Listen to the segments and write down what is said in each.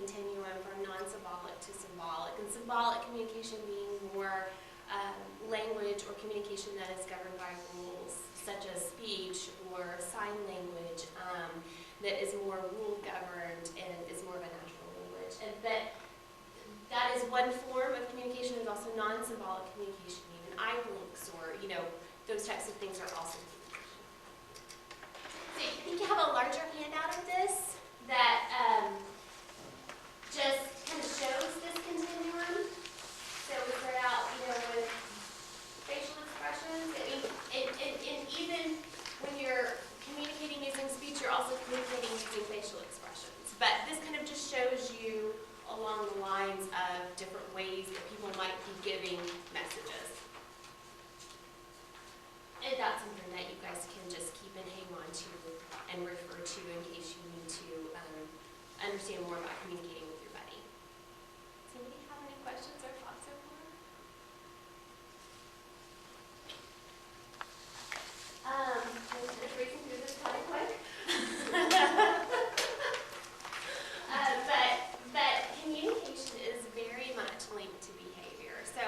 continuum from non-symbolic to symbolic, and symbolic communication being more language or communication that is governed by rules, such as speech or sign language, that is more rule governed and is more of a natural language. And that is one form of communication. There's also non-symbolic communication, even eye blinks or, those types of things are also communication. So I think you have a larger handout of this that just kind of shows this continuum. So we start out, with facial expressions. And even when you're communicating using speech, you're also communicating using facial expressions. But this kind of just shows you along the lines of different ways that people might be giving messages. And that's something that you guys can just keep and hang on to and refer to in case you need to understand more about communicating with your buddy. Does anybody have any questions or thoughts so far? I'm just racing through this kind of quick. But communication is very much linked to behavior. So,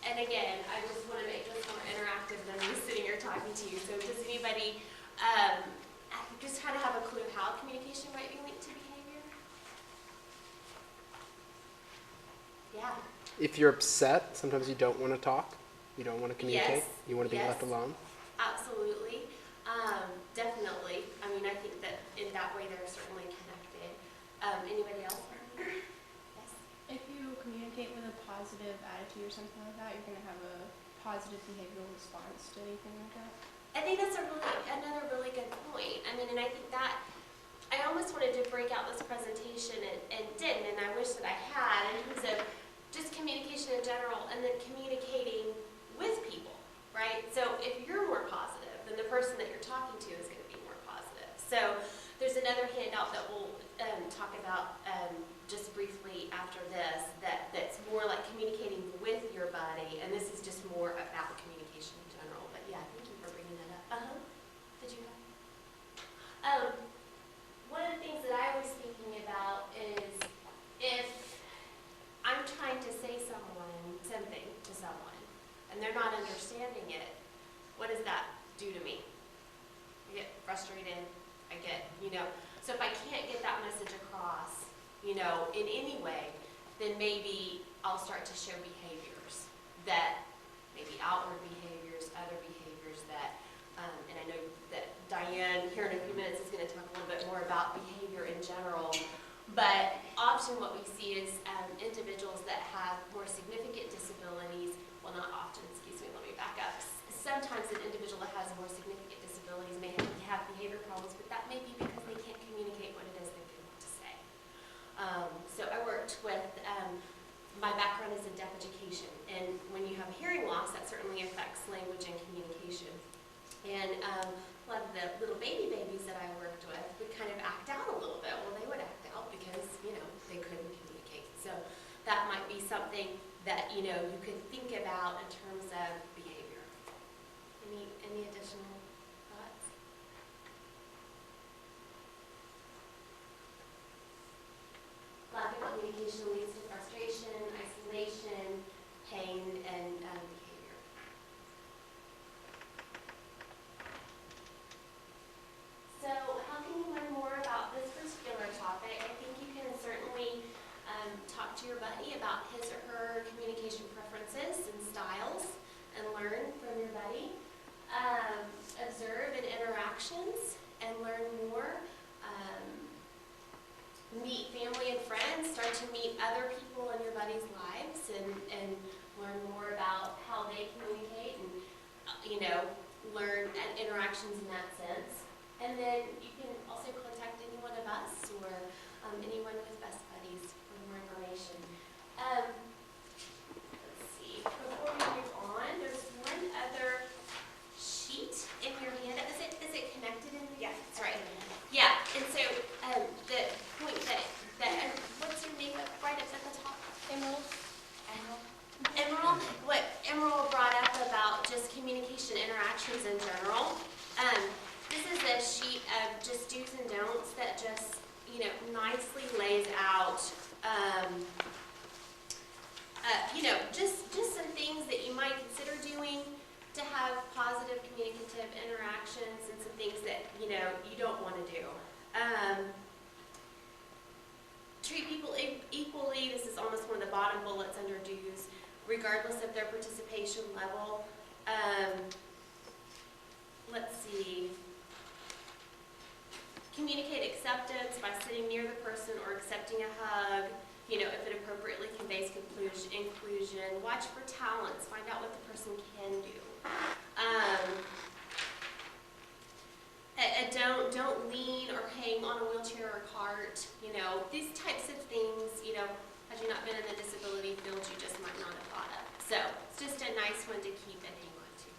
and again, I just want to make this more interactive than me sitting here talking to you. So does anybody just kind of have a clue how communication might be linked to behavior? Yeah. If you're upset, sometimes you don't want to talk. You don't want to communicate. Yes. You want to be left alone. Absolutely. Definitely. I mean, I think that in that way they're certainly connected. Anybody else? Yes. If you communicate with a positive attitude or something like that, you're going to have a positive behavioral response to anything like that. I think that's another really good point. I mean, and I think that I almost wanted to break out this presentation and didn't, and I wish that I had, in terms of just communication in general and then communicating with people, right? So if you're more positive, then the person that you're talking to is going to be more positive. So there's another handout that we'll talk about just briefly after this that's more like communicating with your buddy, and this is just more about communication in general. But yeah, thank you for bringing that up. Did you have? One of the things that I was thinking about is if I'm trying to say something to someone, and they're not understanding it, what does that do to me? I get frustrated. I get, so if I can't get that message across, in any way, then maybe I'll start to show behaviors that, maybe outward behaviors, other behaviors that, and I know that Diane here in a few minutes is going to talk a little bit more about behavior in general, but often what we see is individuals that have more significant disabilities, well, not often, excuse me, let me back up. Sometimes an individual that has more significant disabilities may have behavior problems, but that may be because they can't communicate what it is that they want to say. So I worked with, my background is in deaf education, and when you have hearing loss, that certainly affects language and communication. And a lot of the little babies that I worked with would kind of act out a little bit. Well, they would act out because, they couldn't communicate. So that might be something that, you could think about in terms of behavior. Any additional thoughts? Lack of communication leads to frustration, isolation, pain, and behavior. So how can you learn more about this particular topic? I think you can certainly talk to your buddy about his or her communication preferences and styles and learn from your buddy. Observe in interactions and learn more. Meet family and friends, start to meet other people in your buddy's lives and learn more about how they communicate and, learn interactions in that sense. And then you can also contact any one of us or anyone with Best Buddies for more information. Let's see, before we move on, there's one other sheet in your hand. Is it connected in? Yeah, that's right. Yeah, and so the point that what's your name right up at the top? Emerald. Emerald. What Emerald brought up about just communication interactions in general. This is a sheet of just do's and don'ts that just nicely lays out, just some things that you might consider doing to have positive communicative interactions and some things that, you don't want to do. Treat people equally. This is almost one of the bottom bullets under dues, regardless of their participation level. Let's see. Communicate acceptance by sitting near the person or accepting a hug, if it appropriately conveys inclusion. Watch for talents. Find out what the person can do. Don't lean or hang on a wheelchair or cart. These types of things, had you not been in the disability field, you just might not have thought of. So it's just a nice one to keep and hang on to.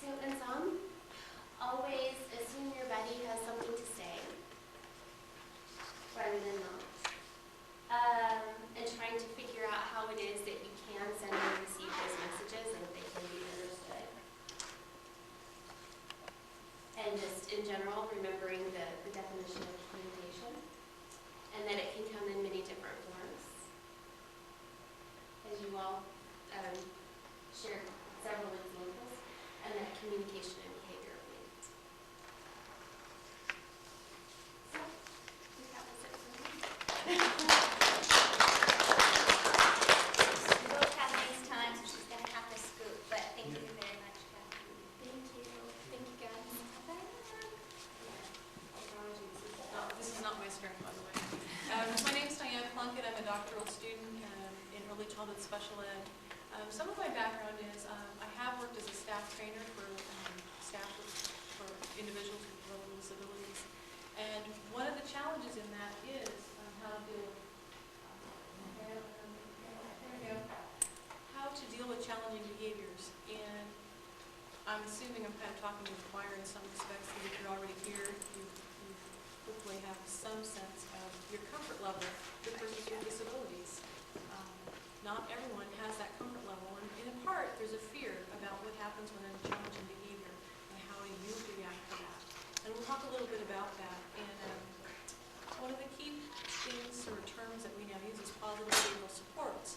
So in sum, always assume your buddy has something to say rather than not. And trying to figure out how it is that you can send and receive those messages and if they can be understood. And just in general, remembering the definition of communication and that it can come in many different forms. As you all shared several examples, and that communication and behavior are linked. So, I think that was it for me. We both have nice time, so she's going to have to scoot, but thank you very much, Kathy. Thank you. Thank you, guys. This is not my strength, by the way. My name is Diane Plunkett. I'm a doctoral student in early childhood special ed. Some of my background is I have worked as a staff trainer for staff for individuals with learning disabilities. And one of the challenges in that is how to deal with challenging behaviors. And I'm assuming I'm kind of talking to the choir in some respects, that if you're already here, you hopefully have some sense of your comfort level with persons with disabilities. Not everyone has that comfort level, and in part, there's a fear about what happens when there's challenging behavior and how do you react to that. And we'll talk a little bit about that. And one of the key things or terms that we now use is positive behavioral supports,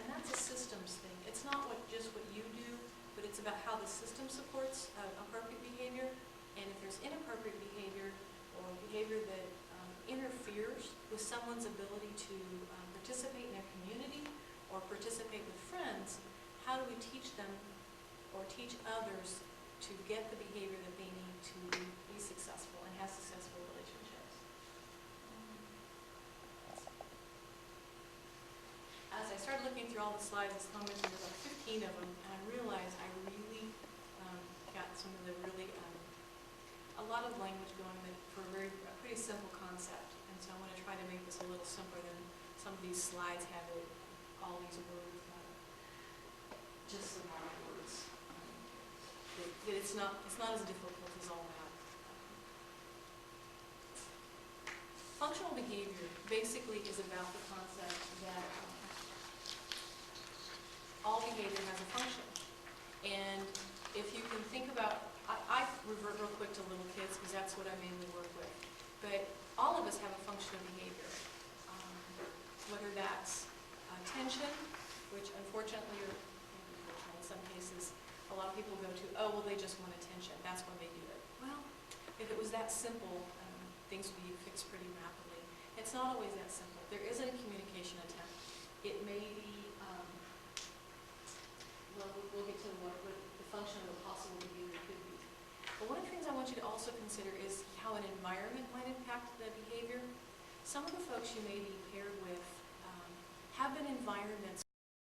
and that's a systems thing. It's not just what you do, but it's about how the system supports appropriate behavior, and if there's inappropriate behavior or behavior that interferes with someone's ability to participate in their community or participate with friends, how do we teach them or teach others to get the behavior that they need to be successful and have successful relationships? As I started looking through all the slides, as Tom mentioned, there's like 15 of them, and I realized I really got some of the really, a lot of language going for a pretty simple concept, and so I want to try to make this a little simpler than some of these slides have it, all these words, just a lot of words. It's not as difficult as all that. Functional behavior basically is about the concept that all behavior has a function. And if you can think about, I revert real quick to little kids because that's what I mainly work with. But all of us have a functional behavior. Whether that's attention, which unfortunately, or in some cases, a lot of people go to, oh, well, they just want attention. That's why they do it. Well, if it was that simple, things would be fixed pretty rapidly. It's not always that simple. There isn't a communication attempt. It may be, well, we'll get to what the function of a possible behavior could be. But one of the things I want you to also consider is how an environment might impact the behavior. Some of the folks you may be paired with have been environments